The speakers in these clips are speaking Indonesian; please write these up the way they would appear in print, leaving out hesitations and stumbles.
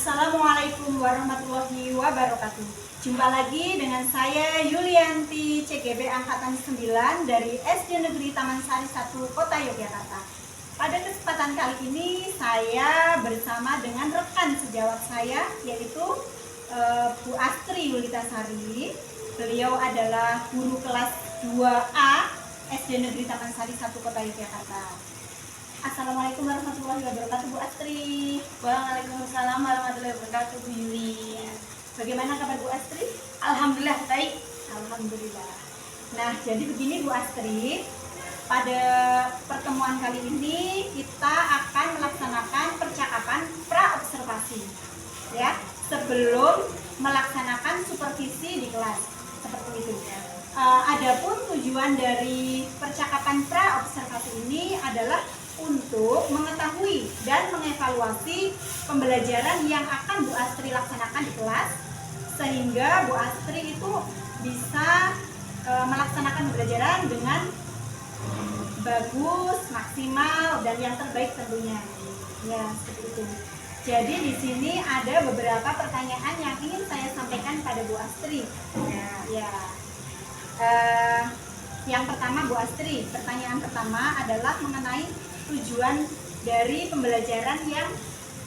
Assalamualaikum warahmatullahi wabarakatuh. Jumpa lagi dengan saya Yulianti CGB Angkatan 9 dari SD Negeri Taman Sari 1 Kota Yogyakarta. Pada kesempatan kali ini saya bersama dengan rekan sejawat saya yaitu Bu Astri Yulitasari. Beliau adalah guru kelas 2A SD Negeri Taman Sari 1 Kota Yogyakarta. Assalamualaikum warahmatullahi wabarakatuh, Bu Astri. Waalaikumsalam warahmatullahi wabarakatuh, Bu Yuli. Bagaimana kabar Bu Astri? Alhamdulillah baik. Alhamdulillah. Nah, jadi begini Bu Astri, pada pertemuan kali ini kita akan melaksanakan percakapan pra-observasi, ya, sebelum melaksanakan supervisi di kelas, seperti itu. Adapun tujuan dari percakapan pra-observasi ini adalah untuk mengetahui dan mengevaluasi pembelajaran yang akan Bu Astri laksanakan di kelas, sehingga Bu Astri itu bisa melaksanakan pembelajaran dengan bagus, maksimal, dan yang terbaik tentunya. Ya, seperti itu. Jadi di sini ada beberapa pertanyaan yang ingin saya sampaikan pada Bu Astri. Yang pertama Bu Astri, pertanyaan pertama adalah mengenai tujuan dari pembelajaran yang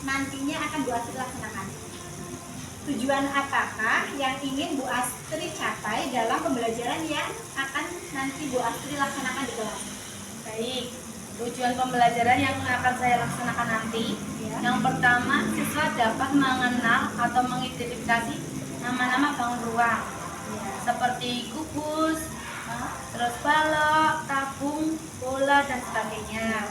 nantinya akan Bu Astri laksanakan. Tujuan apakah yang ingin Bu Astri capai dalam pembelajaran yang akan nanti Bu Astri laksanakan di kelas? Baik, tujuan pembelajaran yang akan saya laksanakan nanti, yang pertama, siswa dapat mengenal atau mengidentifikasi nama-nama bangun ruang, seperti kubus, terus balok, tabung, bola, dan sebagainya.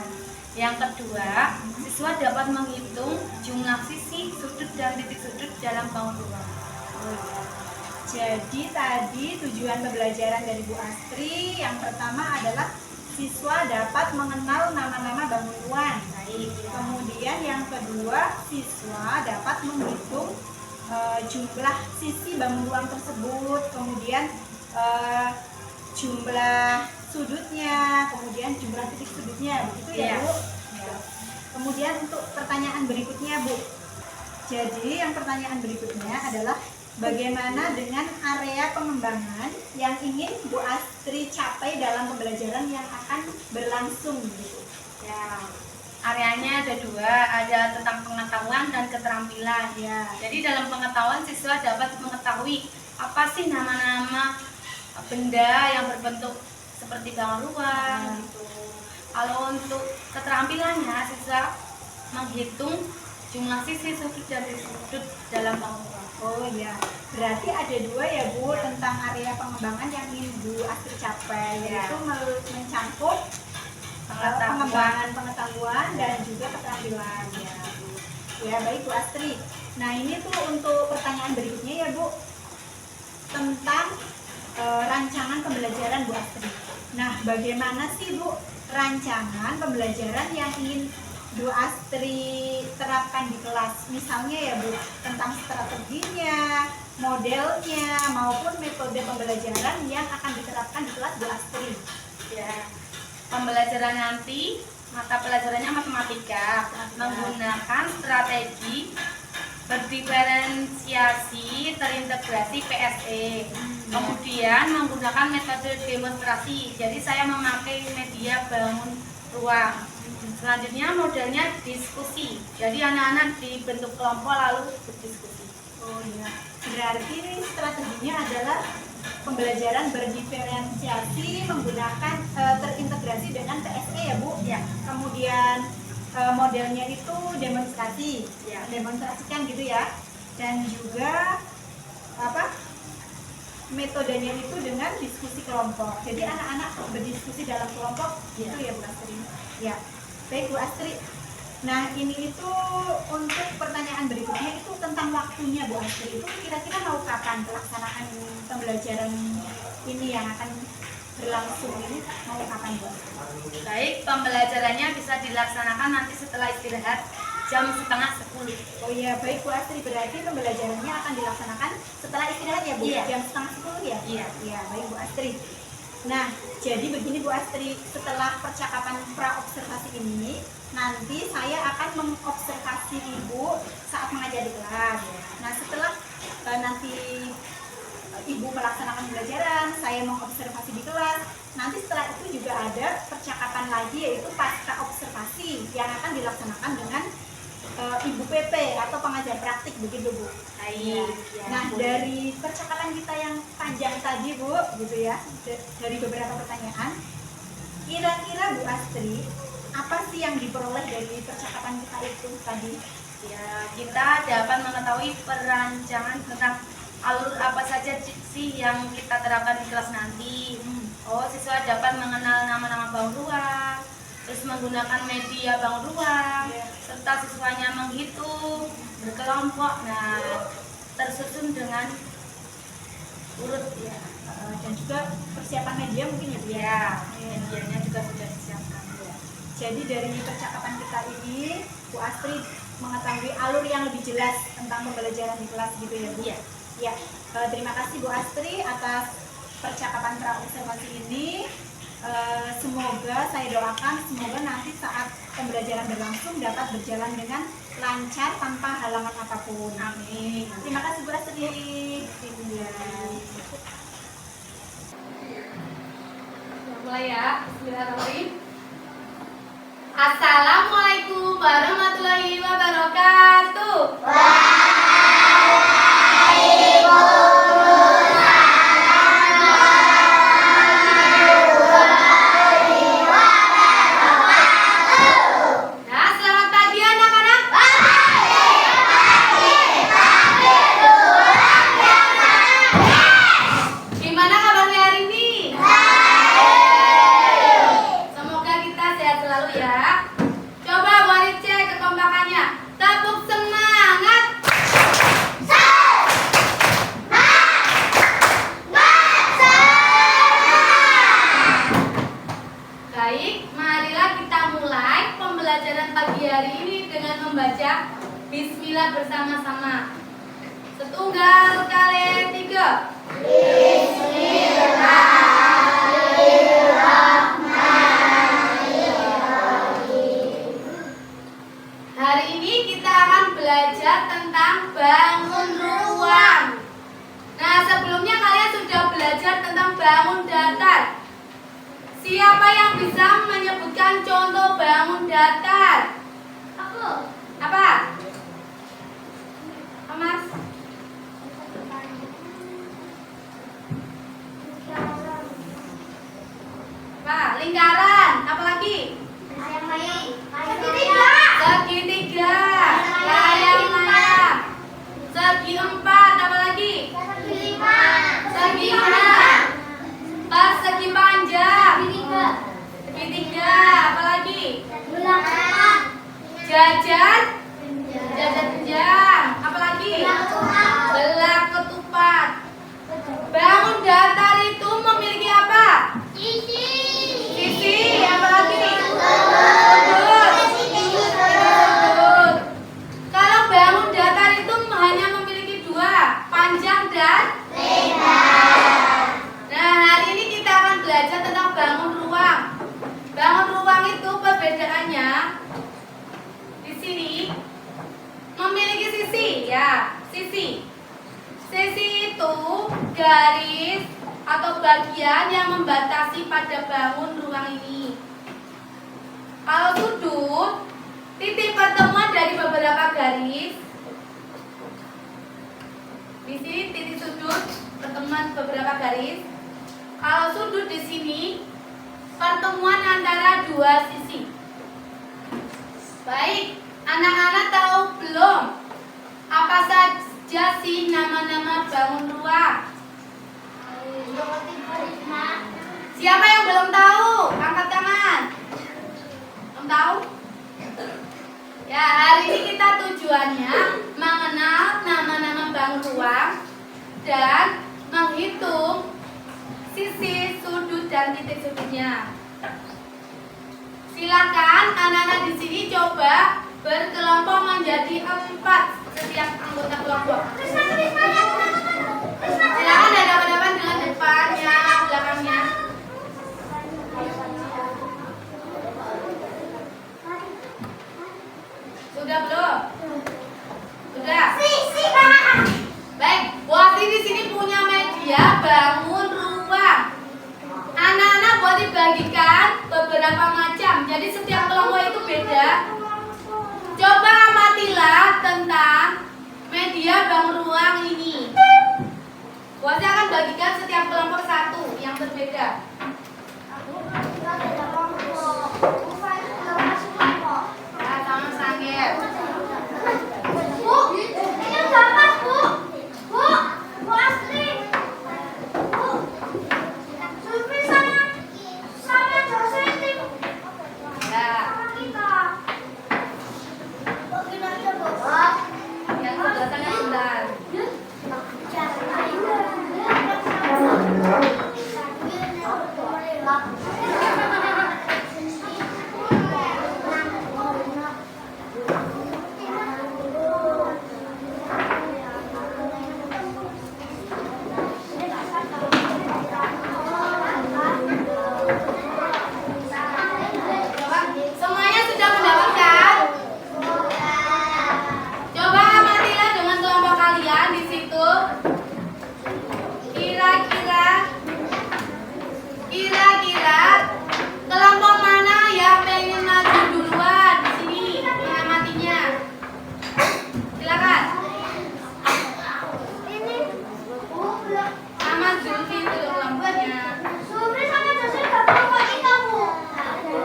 Yang kedua, siswa dapat menghitung jumlah sisi, sudut, dan titik sudut dalam bangun ruang. Jadi tadi tujuan pembelajaran dari Bu Astri yang pertama adalah siswa dapat mengenal nama-nama bangun ruang. Kemudian yang kedua, siswa dapat menghitung jumlah sisi bangun ruang tersebut, kemudian jumlah sudutnya, kemudian jumlah titik sudutnya, begitu ya Bu? Ya. Kemudian untuk pertanyaan berikutnya Bu. Jadi yang pertanyaan berikutnya adalah bagaimana dengan area pengembangan yang ingin Bu Astri capai dalam pembelajaran yang akan berlangsung gitu. Ya, areanya ada dua, ada tentang pengetahuan dan keterampilan. Ya. Jadi dalam pengetahuan siswa dapat mengetahui apa sih nama-nama benda yang berbentuk seperti bangun ruang gitu. Kalau untuk keterampilannya siswa menghitung jumlah sisi, sudut, dan titik sudut dalam bangun ruang. Oh iya, berarti ada dua ya Bu tentang area pengembangan yang ingin Bu Astri capai, yaitu mencangkup pengembangan pengetahuan dan juga keterampilan ya Bu. Ya baik Bu Astri. Nah ini tuh untuk pertanyaan berikutnya ya Bu, tentang rancangan pembelajaran Bu Astri. Nah, bagaimana sih Bu rancangan pembelajaran yang ingin Bu Astri terapkan di kelas? Misalnya ya Bu, tentang strateginya, modelnya, maupun metode pembelajaran yang akan diterapkan di kelas Bu Astri. Ya, pembelajaran nanti mata pelajarannya matematika, menggunakan strategi berdiferensiasi terintegrasi PSE. Kemudian menggunakan metode demonstrasi. Jadi saya memakai media bangun ruang. Selanjutnya modelnya diskusi. Jadi anak-anak dibentuk kelompok lalu berdiskusi. Oh iya. Berarti ini strateginya adalah pembelajaran berdiferensiasi menggunakan terintegrasi dengan PSE ya Bu. Ya. Kemudian modelnya itu demonstrasi, Ya. demonstrasikan gitu ya, dan juga metodenya itu dengan diskusi kelompok. Jadi anak-anak berdiskusi dalam kelompok gitu ya Bu Astri. Ya, baik Bu Astri. Nah ini itu untuk pertanyaan berikutnya itu tentang waktunya Bu Astri. Itu kira-kira mau kapan pelaksanaan pembelajaran ini yang akan berlangsung ini, mau kapan Bu Astri? Baik, pembelajarannya bisa dilaksanakan nanti setelah istirahat jam 9:30. Oh iya, baik Bu Astri, berarti pembelajarannya akan dilaksanakan setelah istirahat ya Bu? Iya. Jam 9:30 ya? Iya. Iya, baik Bu Astri. Nah, jadi begini Bu Astri, setelah percakapan praobservasi ini, nanti saya akan mengobservasi Ibu saat mengajar di kelas. Nah, setelah nanti Ibu melaksanakan pembelajaran, saya mengobservasi di kelas. Nanti setelah itu juga ada percakapan lagi, yaitu pasca observasi yang akan dilaksanakan dengan Ibu PP atau pengajar praktik, begitu Bu. Baik. Nah, dari percakapan kita yang panjang tadi Bu, gitu ya, dari beberapa pertanyaan, kira-kira Bu Astri, apa sih yang diperoleh dari percakapan kita itu tadi? Ya, kita dapat mengetahui perancangan tentang alur apa saja sih yang kita terapkan di kelas nanti. Oh, siswa dapat mengenal nama-nama bangun ruang, terus menggunakan media bangun ruang, serta siswanya menghitung berkelompok. Nah, tersusun dengan urut ya. Dan juga persiapan media mungkin ya Bu ya. Medianya juga sudah disiapkan. Jadi dari percakapan kita ini, Bu Astri mengetahui alur yang lebih jelas tentang pembelajaran di kelas gitu ya Bu. Iya. Ya, terima kasih Bu Astri atas percakapan praobservasi ini. Semoga saya doakan semoga nanti saat pembelajaran berlangsung dapat berjalan dengan lancar tanpa halangan apapun. Amin. Terima kasih Bu Astri. Iya. Mulai ya. Bismillahirrahmanirrahim. Assalamualaikum warahmatullahi wabarakatuh. Nah, selamat pagi anak-anak. Gimana kabarnya hari ini? Semoga kita sehat selalu ya. Coba mari cek kekompakannya. Tepuk semangat. Baik, marilah kita mulai pembelajaran pagi hari ini dengan membaca Bismillah bersama-sama. Setunggal kali tiga. Hari ini kita akan belajar tentang bangun ruang. Nah, sebelumnya kalian sudah belajar tentang bangun datar. Siapa yang bisa menyebutkan contoh bangun datar? Aku. Apa? Mas? Apa? Lingkaran. Apa lagi? Segitiga. Layang-layang. Segi empat. Apa lagi? Segi enam. Persegi panjang. Segitiga. Apa lagi? Jajar. Jajar jenjang. Apa lagi? Belak ketupat. Bangun datar itu memiliki apa? Sisi. Apa lagi? Sudut. Kalau bangun datar itu hanya memiliki dua, panjang dan lebar. Nah, hari ini kita akan belajar tentang bangun ruang. Bangun ruang itu perbedaannya di sini memiliki sisi, ya, sisi. Sisi itu garis atau bagian yang membatasi pada bangun ruang ini. Kalau sudut, titik pertemuan dari beberapa garis. Di sini titik sudut pertemuan beberapa garis. Kalau sudut di sini pertemuan antara dua sisi. Baik, anak-anak tahu belum apa saja sih nama-nama bangun ruang? Siapa yang belum tahu? Angkat tangan. Belum tahu? Ya, hari ini kita tujuannya mengenal nama-nama bangun ruang dan menghitung sisi, sudut, dan titik sudutnya. Silakan anak-anak di sini coba berkelompok menjadi 4 setiap anggota kelompok. Silakan hadapan-hadapan dengan depannya, belakangnya. tentang media bangun ruang ini. Saya akan bagikan setiap kelompok satu yang berbeda. Nah, sama Sangger. Bu, ini gambar, Bu. Bu, Bu Astri. Bu, Zulfi sama dosen tim Ya, kita. Oh, gini aja, Bu. yang penjelasannya sebentar. Semuanya sudah mendapatkan? Coba amatilah dengan kelompok kalian di situ. Kira-kira kelompok mana yang pengen maju duluan di sini mengamatinya? Silakan. Ini, Bu, belum. Sama Zulfi itu kelompoknya. Zulfi sama dosen gak kelompok kita, Bu.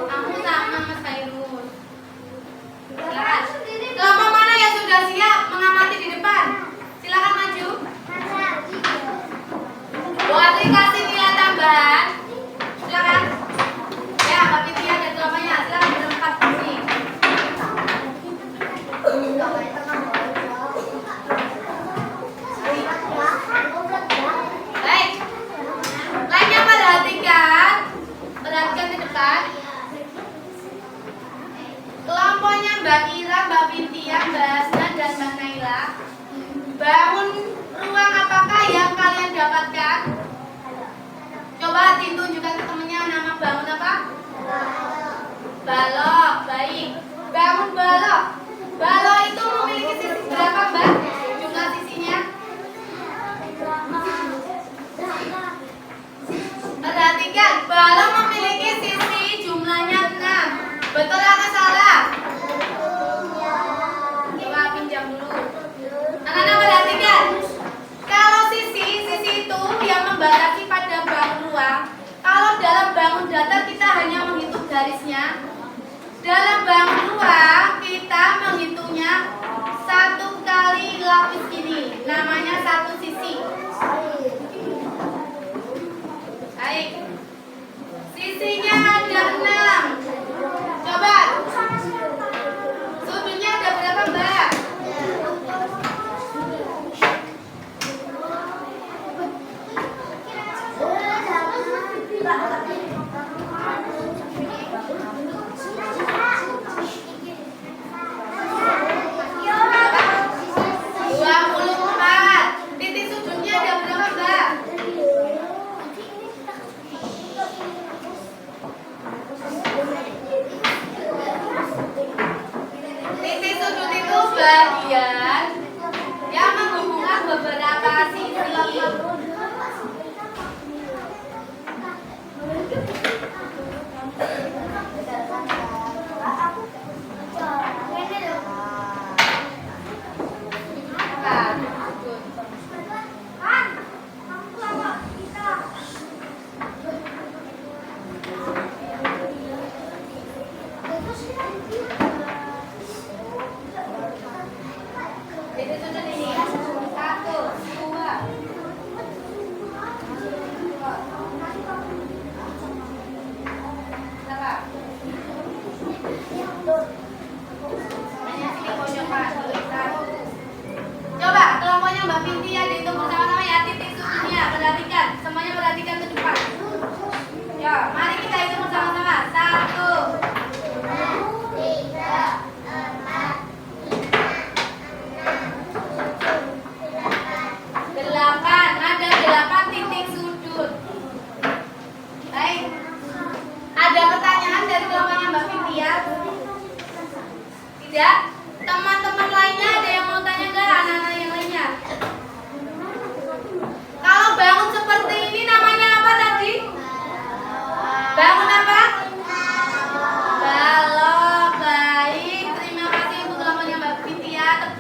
Aku sama Mas Khairul. Gambar Silakan. sendiri, Bu. Kelompok mana yang sudah siap mengamati di depan? Silakan maju. Buat dikasih nilai tambahan. Silakan. Ya, Mbak Fitria dan kelompoknya silakan berempat kursi. Baik. Lainnya perhatikan di depan. Kelompoknya Mbak Ira, Mbak Bintia, Mbak Hasna, dan Mbak Naila. Bangun ruang apakah yang kalian dapatkan? Coba ditunjukkan ke temennya nama bangun apa? Balok, baik. Bangun balok. Balok itu memiliki sisi berapa, Mbak? Jumlah sisinya? Perhatikan, balok memiliki sisi jumlahnya 6. Betul atau salah? Coba pinjam dulu. Anak-anak perhatikan. Kalau sisi itu yang membatasi pada bangun ruang. Kalau dalam bangun datar kita hanya menghitung garisnya. Dalam bangun ruang kita menghitungnya 1 kali lapis ini. Namanya 1 sisi. Baik. Sisinya ada 6. Coba. Sudutnya ada berapa, Mbak? Titik sudutnya ada berapa, Mbak? Titik sudut itu bagian yang menghubungkan beberapa sisi. Titik sudut ini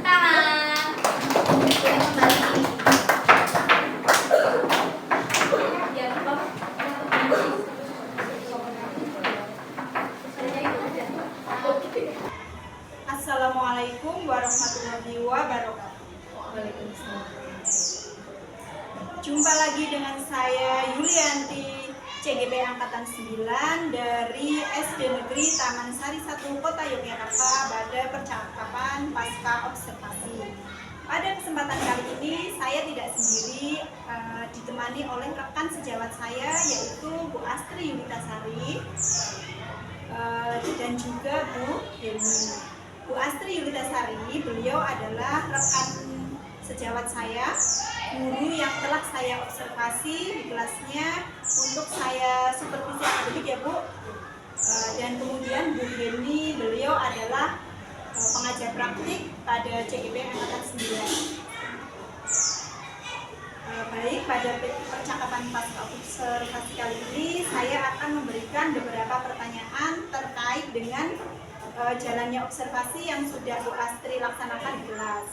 ตะ Assalamualaikum warahmatullahi wabarakatuh. Waalaikumsalam. Jumpa lagi dengan saya Yulianti, CGP Angkatan 9 dari SD Negeri Taman Sari 1 Kota Yogyakarta pada percakapan pasca observasi. Pada kesempatan kali ini saya tidak sendiri, ditemani oleh rekan sejawat saya yaitu Bu Astri Yulitasari dan juga Bu Heni. Bu Astri Yulitasari, beliau adalah rekan sejawat saya, guru yang telah saya observasi di kelasnya untuk saya supervisi akademik ya Bu. Dan kemudian Bu Heni, beliau adalah pengajar praktik pada CGP Angkatan 9. Baik, pada percakapan pasca observasi kali ini saya akan memberikan beberapa pertanyaan terkait dengan jalannya observasi yang sudah Bu Astri laksanakan di kelas.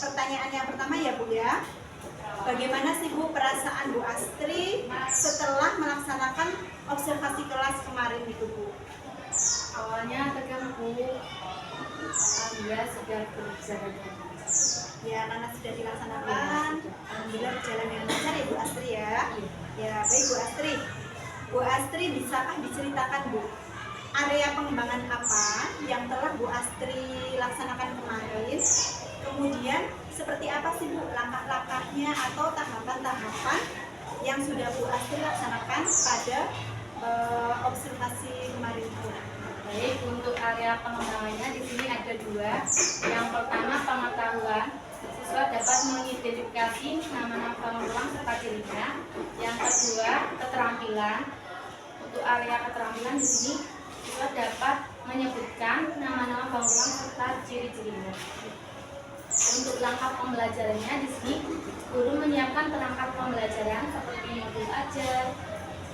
Pertanyaan yang pertama ya Bu ya, bagaimana sih Bu perasaan Bu Astri setelah melaksanakan observasi kelas kemarin itu Bu? Awalnya tegang Bu, alhamdulillah sudah berjalan. Ya, karena sudah dilaksanakan, alhamdulillah berjalan dengan lancar ya Bu Astri ya. Ya, baik Bu Astri. Bu Astri, bisakah diceritakan Bu, area pengembangan apa yang telah Bu Astri laksanakan kemarin? Kemudian seperti apa sih Bu langkah-langkahnya atau tahapan-tahapan yang sudah Bu Astri laksanakan pada observasi kemarin itu? Baik, untuk area pengembangannya di sini ada dua. Yang pertama pengetahuan, siswa dapat mengidentifikasi nama-nama pengulang serta cirinya. Yang kedua keterampilan. Untuk area keterampilan di sini siswa dapat menyebutkan nama-nama pengulang serta ciri-cirinya. Untuk langkah pembelajarannya di sini guru menyiapkan perangkat pembelajaran seperti modul ajar,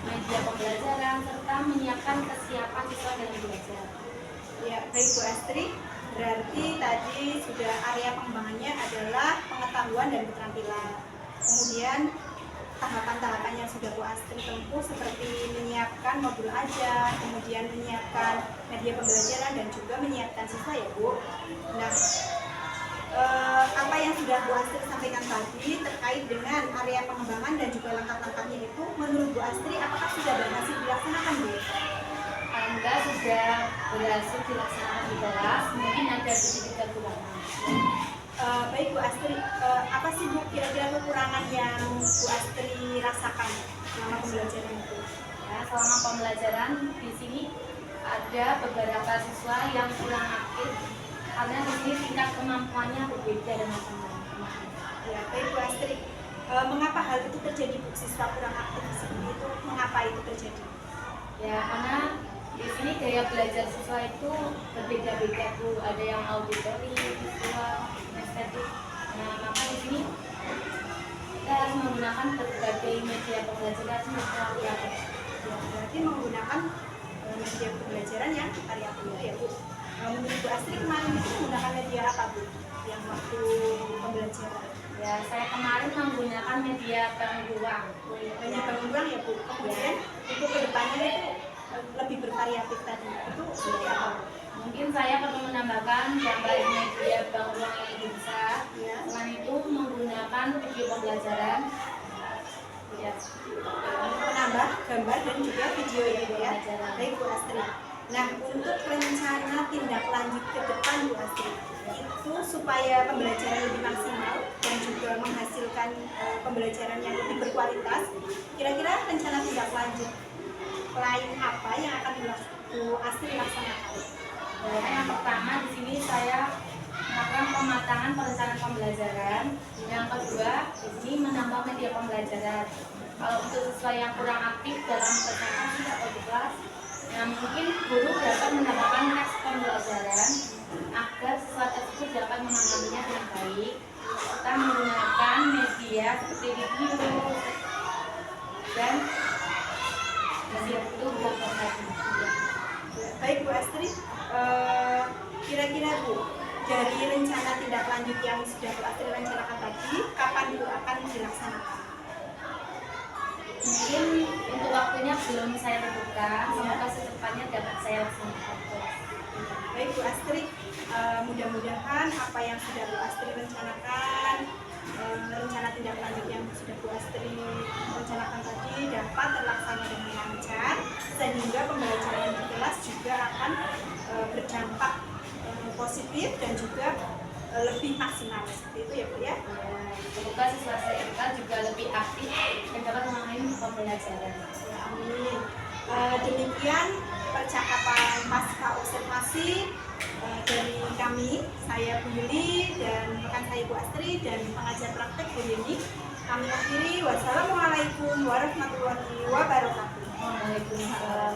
media pembelajaran, serta menyiapkan kesiapan siswa dalam belajar. Ya, baik Bu Astri. Berarti tadi sudah area pengembangannya adalah pengetahuan dan keterampilan. Kemudian tahapan-tahapan yang sudah Bu Astri tempuh seperti menyiapkan modul ajar, kemudian menyiapkan media pembelajaran dan juga menyiapkan siswa ya Bu. Nah, apa yang sudah Bu Astri sampaikan tadi terkait dengan area pengembangan dan juga langkah-langkahnya itu, menurut Bu Astri apakah sudah berhasil dilaksanakan Bu? Alhamdulillah sudah berhasil dilaksanakan di kelas, mungkin ada sedikit kekurangan. Baik Bu Astri, apa sih Bu kira-kira kekurangan yang Bu Astri rasakan selama pembelajaran itu? Ya, selama pembelajaran di sini ada beberapa siswa yang kurang aktif karena di sini tingkat kemampuannya berbeda dengan teman-teman. Ya, baik Bu Astri, mengapa hal itu terjadi Bu? Siswa kurang aktif seperti itu, mengapa itu terjadi? Ya, karena di sini gaya belajar siswa itu berbeda-beda Bu. Ada yang auditori, visual, estetik. Nah, maka di sini kita harus menggunakan berbagai media pembelajaran seperti apa? Ya, berarti menggunakan media pembelajaran yang variabel ya Bu. Menurut Bu Astri kemarin itu menggunakan media apa Bu yang waktu pembelajaran? Ya, saya kemarin menggunakan media pengulang. Banyak pengulang ya Bu. Kemudian untuk kedepannya itu lebih bervariatif tadi. Itu seperti apa Bu? Mungkin saya perlu menambahkan gambar media pengulang yang lebih besar. Ya. Selain itu menggunakan video pembelajaran. Ya. Menambah gambar dan juga video ya Bu ya. Baik Bu Astri. Nah, untuk rencana tindak lanjut ke depan Bu Astri, itu supaya pembelajaran lebih maksimal dan juga menghasilkan pembelajaran yang lebih berkualitas, kira-kira rencana tindak lanjut lain apa yang akan Bu Astri laksanakan? Yang pertama di sini saya melakukan pematangan perencanaan pembelajaran. Yang kedua di sini menambah media pembelajaran. Kalau untuk siswa yang kurang aktif dalam presentasi atau di kelas, nah mungkin guru dapat menambahkan teks pembelajaran agar siswa tersebut dapat memahaminya dengan baik. Kita menggunakan media seperti video dan media itu bukan lagi. Baik Bu Astri, kira-kira Bu, dari rencana tindak lanjut yang sudah Bu Astri rencanakan tadi, kapan Bu akan dilaksanakan? Mungkin untuk waktunya belum saya tentukan, semoga secepatnya dapat saya laksanakan. Bu Astri, mudah-mudahan apa yang sudah Bu Astri rencanakan, rencana tindak lanjut yang sudah Bu Astri rencanakan tadi dapat terlaksana dengan lancar, sehingga pembelajaran di kelas juga akan berdampak positif dan juga lebih maksimal, seperti itu ya Bu ya. Semoga siswa SMK juga lebih aktif dan dapat memahami pembelajaran. Amin. Demikian percakapan pasca observasi dari kami, saya Bu Yuli dan rekan saya Bu Astri dan pengajar praktek Bu Yeni. Kami akhiri, wassalamualaikum warahmatullahi wabarakatuh. Waalaikumsalam.